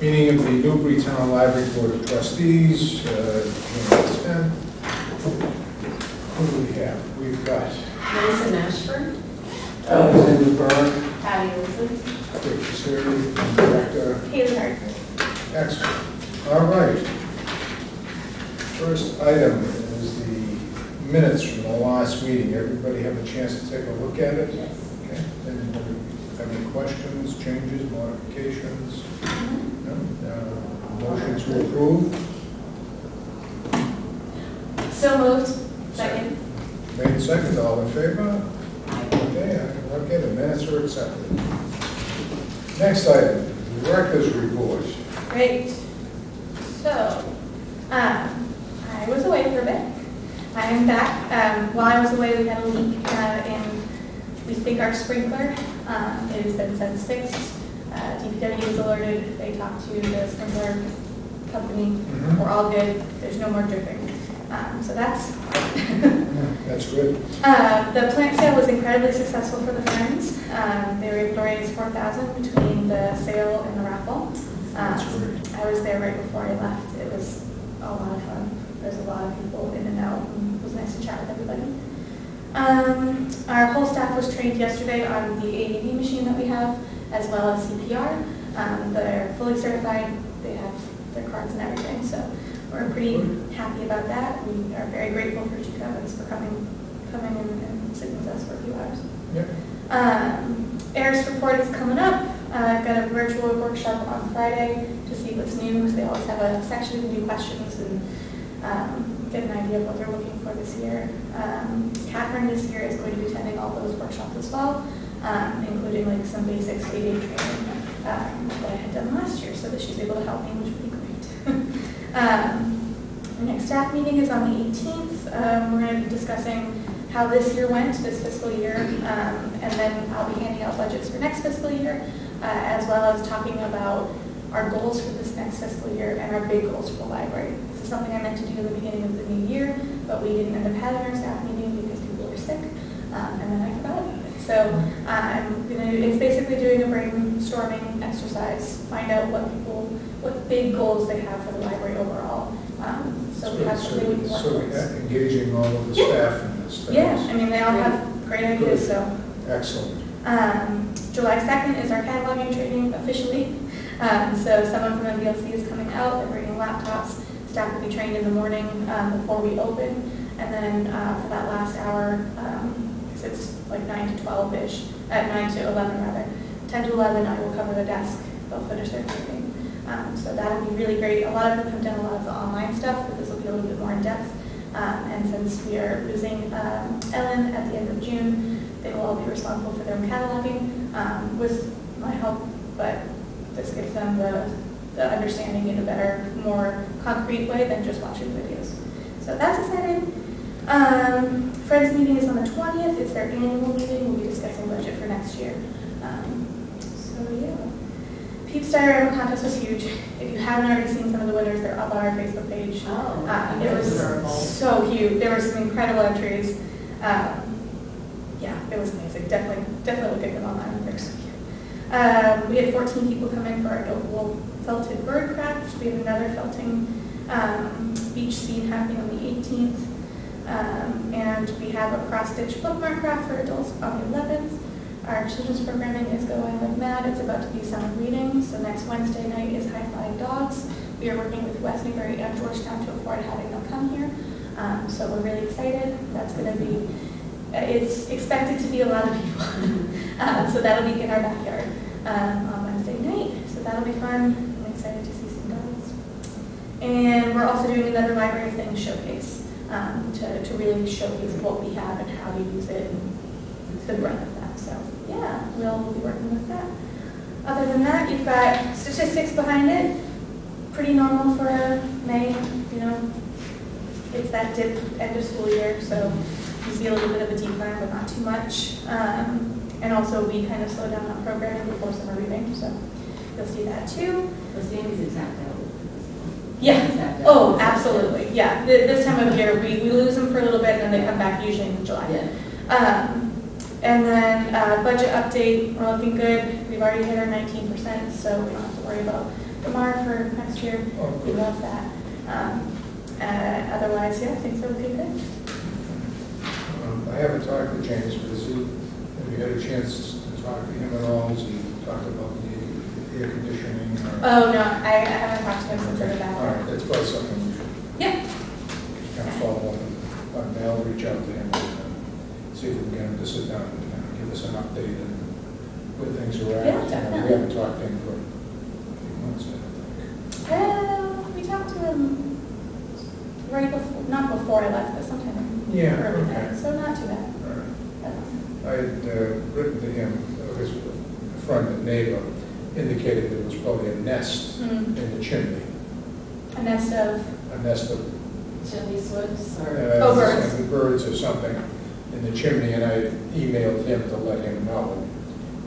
Meeting of the Newburytown Library Board of Trustees, June 10th. Who do we have? We've got Melissa Nashford, Alexander Burke, Patty Olson, Dick Caseri, Director. Haley Hartford. Excellent. All right. First item is the minutes from the last meeting. Everybody have a chance to take a look at it? Yes. Okay. Anybody have any questions, changes, modifications? No? Motion to approve? So moved. Second. Made second, all in favor? Okay, the minutes are accepted. Next item, director's report. Great. So, I was away for a bit. I'm back. While I was away, we had a leak we think our sprinkler. It has been since fixed. DPW was alerted. They talked to the sprinkler company. We're all good. There's no more dripping. So that's That's good. The plant sale was incredibly successful for the Friends. They were able to raise $4,000 between the sale and the raffle. That's great. I was there right before I left. It was a lot of fun. There's a lot of people in and out, and it was nice to chat with everybody. Our whole staff was trained yesterday on the AED machine that we have, as well as CPR. They're fully certified. They have their cards and everything, so we're pretty happy about that. We are very grateful for Chief Evans for coming and sitting with us for a few hours. Yep. AIR's report is coming up. I've got a virtual workshop on Friday to see what's new, because they always have a section to do questions and get an idea of what they're looking for this year. Catherine this year is going to be attending all those workshops as well, including like some basic state aid training that I had done last year, so that she's able to help me, which would be great. The next staff meeting is on the 18th. We're going to be discussing how this year went, this fiscal year, and then I'll be handing out budgets for next fiscal year, as well as talking about our goals for this next fiscal year and our big goals for the library. This is something I meant to do at the beginning of the new year, but we didn't end up having our staff meeting because people were sick, and then I forgot about it. So it's basically doing a brainstorming exercise, find out what big goals they have for the library overall. So we have something we can work towards. Engaging all of the staff in this. Yeah, I mean, they all have great ideas, so. Excellent. July 2nd is our cataloging training officially. So someone from MBLC is coming out, they're bringing laptops. Staff will be trained in the morning before we open. And then for that last hour, because it's like 9 to 12-ish, at 9 to 11 rather, 10 to 11 I will cover the desk. They'll finish their training. So that'll be really great. A lot of them have done a lot of the online stuff, but this will be a little bit more in depth. And since we are losing Ellen at the end of June, they will all be responsible for their own cataloging with my help, but this gives them the understanding in a better, more concrete way than just watching videos. So that's exciting. Friends meeting is on the 20th. It's their annual meeting. We'll be discussing budget for next year. So yeah. Peeps Diorama contest was huge. If you haven't already seen some of the winners, they're up on our Facebook page. It was so cute. There were some incredible entries. Yeah, it was amazing. Definitely look at them online. They're so cute. We had 14 people come in for our wool felted bird craft. We have another felting beach scene happening on the 18th. And we have a cross-stitch bookmark craft for adults on the 11th. Our children's programming is going like mad. It's about to be summer reading. So next Wednesday night is High Flying Dogs. We are working with West Newbury and Georgetown to afford having them come here. So we're really excited. That's going to be, it's expected to be a lot of people. So that'll be in our backyard on Wednesday night. So that'll be fun. I'm excited to see some dogs. And we're also doing another Library of Things showcase to really showcase what we have and how we use it and the breadth of that. So yeah, we'll be working with that. Other than that, you've got statistics behind it. Pretty normal for May, you know. It's that dip end of school year, so you see a little bit of a decline, but not too much. And also we kind of slow down on programming before summer reading, so you'll see that too. The standings is tapped out. Yeah. Oh, absolutely. Yeah. This time of year, we lose them for a little bit, and then they come back usually in July. Yeah. And then budget update, we're looking good. We've already hit our 19%, so we don't have to worry about Gamar for next year. Oh, We good. love that. Otherwise, yeah, things are looking good. I haven't talked to James, but have you had a chance to talk to him at all? Has he talked about the air conditioning? Oh, no, I haven't talked to him since I've been All back. right, that's probably something we should Yeah, kind of follow up on. I'll reach out to him and see if we can get him to sit down and give us an update and where things are at. Yeah, definitely. We haven't talked to him for a few months, I think. we talked to him right before, not before I left, but sometime Yeah, early okay. there, so not too bad. All right. But, I had written to him, his friend and neighbor indicated there was probably a nest in the chimney, A nest of, a nest of Chili swips or? Oh, birds. birds or something in the chimney, and I emailed him to let him know,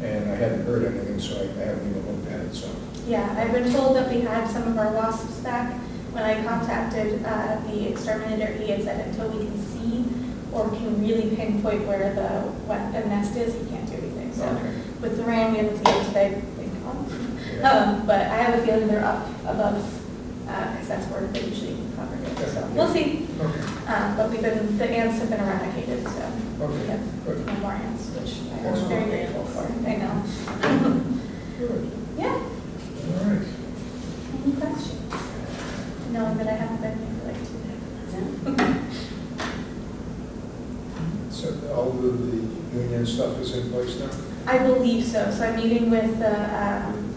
and I hadn't heard anything, so I haven't even looked at it, so. yeah, I've been told that we had some of our wasps back. When I contacted the exterminator, he had said until we can see or can really pinpoint where the nest is, he can't do anything. So Okay. with the rain, we haven't seen it today, thank God. Yeah. But I have a feeling they're up above, because that's where they usually cover it. So we'll see. Okay, But the ants have been eradicated, so we okay, have good, no more ants, which I'm Excellent. very grateful for. I know. good, Yeah. all right. Any questions? Knowing that I haven't been here for like 2 days. So all of the union stuff is in place now? I believe so. So I'm meeting with the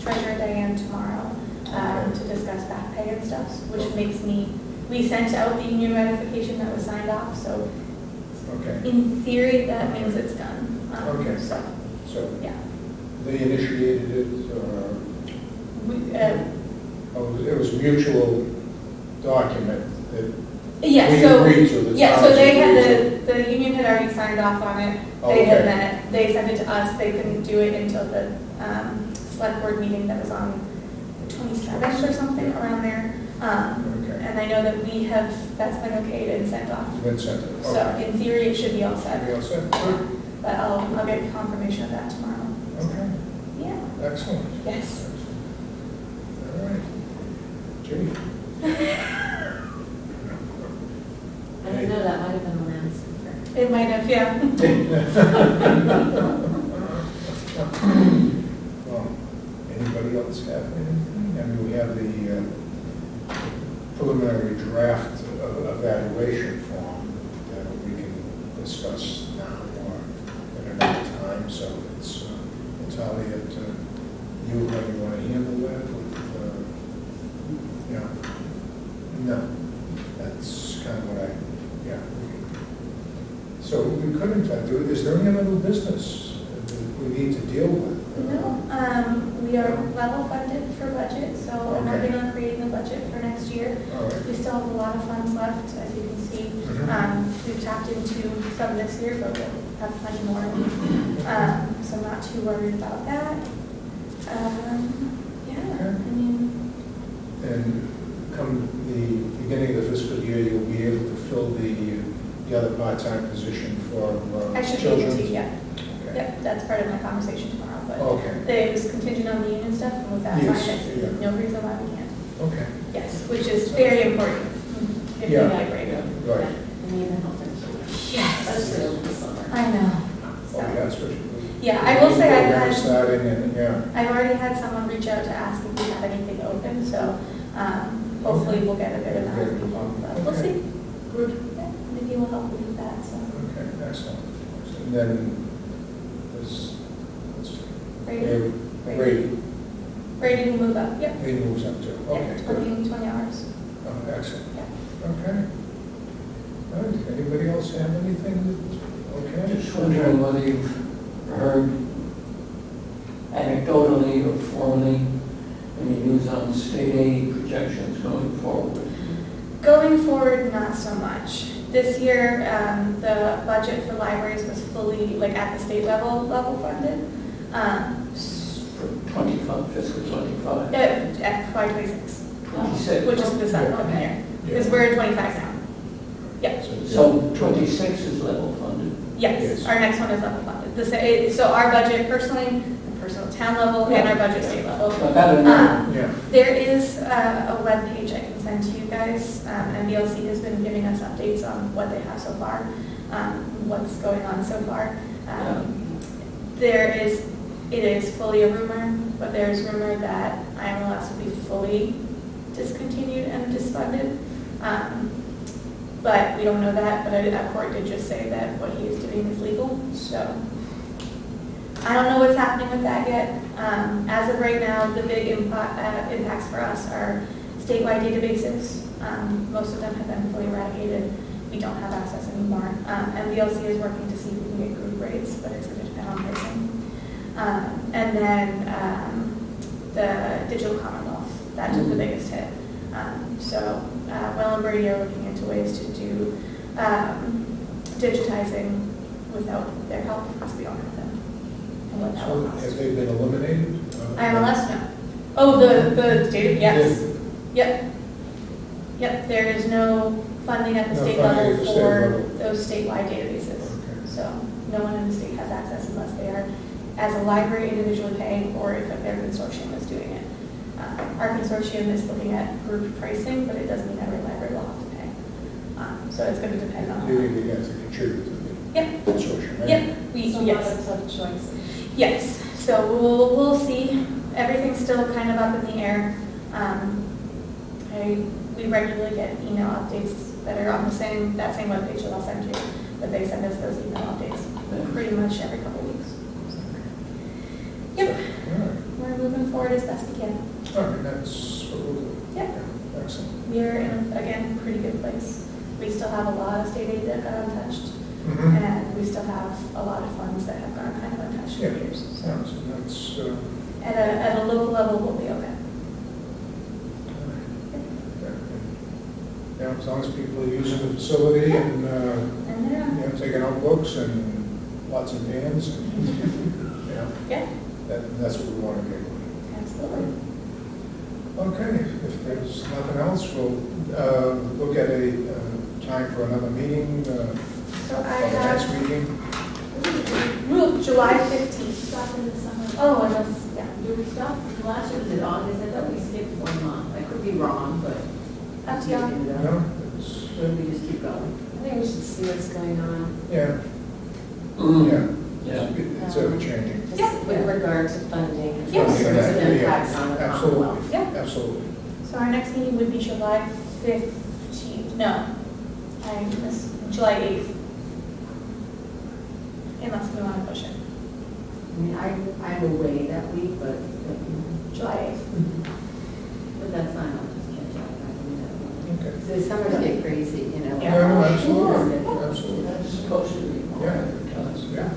treasurer Diane tomorrow to discuss back pay and stuff, which makes we sent out the union ratification that was signed off, so Okay, in theory, that means it's done. Okay. So, so yeah. they initiated it, it was a mutual document that Yeah, we so, agreed to, the yeah, so towns they agreed had, the union had already signed off on it. Oh, They had okay. met, they sent it to us, they couldn't do it until the select board meeting that was on the 27th or something, around there. Okay. And I know that that's been okayed and sent off. Then sent it. So in theory, it should be all set. Everybody all set? Good. But I'll get confirmation of that tomorrow. Okay, Yeah, excellent. yes. All right. Jimmy? I didn't know that might have been the landscaper. It might have, yeah. Well, anybody else have anything? I mean, we have the preliminary draft evaluation form that we can discuss now or at another time, so it's entirely up to you how you want to handle that. No, that's kind of what yeah. So we could in fact do, is there any other business that we need to deal with? No, we are level funded for budget, so I'm Okay. working on creating a budget for next year. All right. We still have a lot of funds left, as you can see. Mhm. We've tapped into some this year, but we'll have plenty more. So I'm not too worried about that. Yeah, I mean, And come the beginning of the fiscal year, you'll be able to fill the other part-time position for I should be children? able to, yeah. Okay. Yep, that's part of my conversation tomorrow, but Okay, it was contingent on the union stuff, and with that Yes, signed, I see yeah. no reason why we can't. okay, Yes, which is very important. If Yeah. you like radio. right. And even health insurance. Yes. Especially over the summer. I know. Oh, So, yeah, especially. yeah, I will say Program starting and, yeah, I've already had someone reach out to ask if we have anything open, so hopefully we'll get a good amount of people, but we'll Okay. see. good, Yeah, maybe we'll help with that, so. okay, excellent. And then this, let's see. Brady, Brady, Brady will move up, yep. he moves up too, okay, Yeah, good. 20 hours. Oh, excellent, Yeah. okay. All right, anybody else have anything? Okay. Just wondering whether you've heard anecdotally or formally any news on state aid projections going forward. Going forward, not so much. This year, the budget for libraries was fully, like at the state level funded. For 25, fiscal 25. At 26, 26. which is this upcoming year, because we're at 25 now. Yep. So 26 is level funded. Yes, Yes. our next one is level funded. So our budget personally, personal town level and our budget state level. I gotta know. Yeah. There is a web page I can send to you guys. MBLC has been giving us updates on what they have so far, what's going on so far. It is fully a rumor, but there's rumor that IMLS will be fully discontinued and disfunded. But we don't know that, but a court did just say that what he is doing is legal, so. I don't know what's happening with that yet. As of right now, the big impacts for us are statewide databases. Most of them have been fully eradicated. We don't have access anymore. MBLC is working to see if we can get group rates, but it's going to depend on pricing. And then the Digital Commonwealth, that took the biggest hit. So Will and Brady are looking into ways to do digitizing without their help because we don't have them. And what that will So cost. have they been eliminated? IMLS, no. Oh, the data, yes. Yep. Yep, there is no funding at the No state funding level at the state for level. those statewide databases. Okay. So no one in the state has access unless they are, as a library, individually paying, or if their consortium is doing it. Our consortium is looking at group pricing, but it does mean every library will have to pay. So it's going to depend on. You need to contribute to the Yep. consortium, right? Yep, So yes. what are tough choices? Yes, so we'll see. Everything's still kind of up in the air. We regularly get email updates that are on that same webpage that I'll send you, but they send us those email updates pretty much every couple of weeks. Yep, All right. we're moving forward as best we can. All right, that's what we'll do. Yep. Yeah, excellent. We're in, again, a pretty good place. We still have a lot of state aid that got untouched, Mhm. and we still have a lot of funds that have gone kind of untouched for Yeah. years. Yeah, So so that's, at a local level, we'll be okay. yeah, as long as people are using the facility and, And they're, taking out books and lots of pens, and, yeah, that's what we want to do. absolutely. Okay, if there's nothing else, we'll look at a time for another meeting, So for I the next have, meeting. July 15th. Stop in the summer. Oh, and that's, yeah. Do we stop? Last year was it August? I thought we skipped 1 month. I could be wrong, but. Up to y'all. No, it's, Or we just keep going? I think we should see what's going on. yeah, Mm. yeah. Yeah. It's ever-changing. Just Yeah. with regard to funding. Yes. Funding Yeah, and impacts on the Commonwealth. Absolutely, Yeah. absolutely. So our next meeting would be July 15th. No, I missed July 8th. Unless we want to push it. I mean, I'm away that week, but, July 8th. but that's fine. I'll just catch up. I can do that one. Okay. So the summers get crazy, you know. Yeah. No, no, absolutely, absolutely. That's supposed to be more Yeah. advertised. Yeah,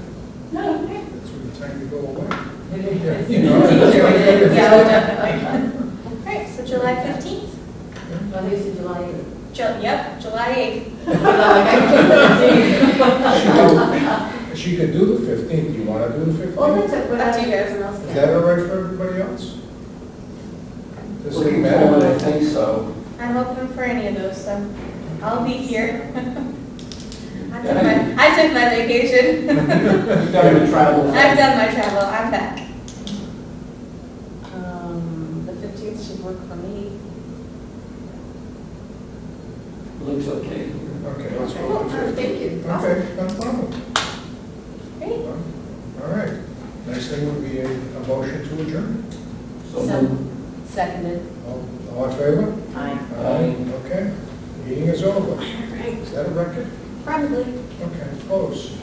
No, okay. that's when the time to go away. Yeah. You know, Yeah, we'll definitely. All right, so July 15th. Well, they said July 8th. Yep, July 8th. She could do the 15th, do you want to do the 15th? Well, that's a good Up to you idea. guys and else. Is that all right for everybody else? Does it Looking matter? forward, I think so. I'm open for any of those, so I'll be here. I took my vacation. You've got to travel. I've done my travel, I'm back. The 15th should work for me. Looks okay. Okay, let's go Cool. with the 15th. Thank you. Okay, no problem. Great. All right, next thing would be a motion to adjourn. So, Seconded. All in favor? Aye. Aye. Okay, meeting is over. Right. Is that a record? Probably. Okay, close.